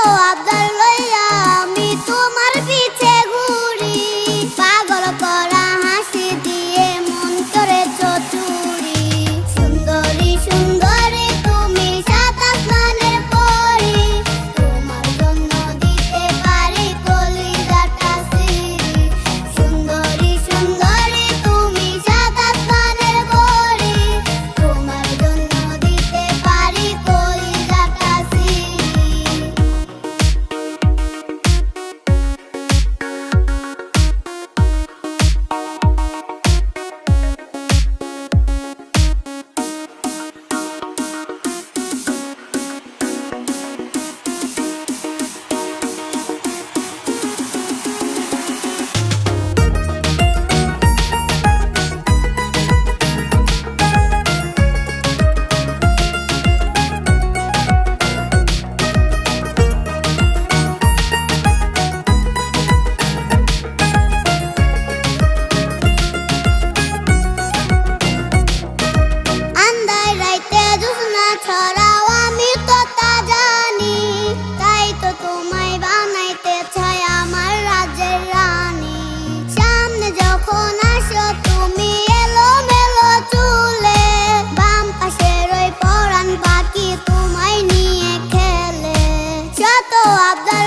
আবদার লইয়া আমি তোমার পিছে ঘুরি, পাগল করা হাসি দিয়ে মন করে চতুরি। সুন্দরী সুন্দরী তুমি সাত আসমানের পরি, তোমার জন্য দিতে পারি কলিজাটা সিরি। সুন্দরী সুন্দরী তুমি সাত আসমানের পরি, তোমার জন্য দিতে পারি কলিজাটা সিরি। আন্ধার রাইতে জ্যোৎস্না ছড়াও আমি তো তা জানি, তাই তো তোমায় বানাইতে চাই আমার রাজের রানী। সামনে যখন আসো তুমি এলোমেলো চুলে, বাম পাশের ওই পরাণ পাখি তোমায় নিয়ে খেলে। শত আবদার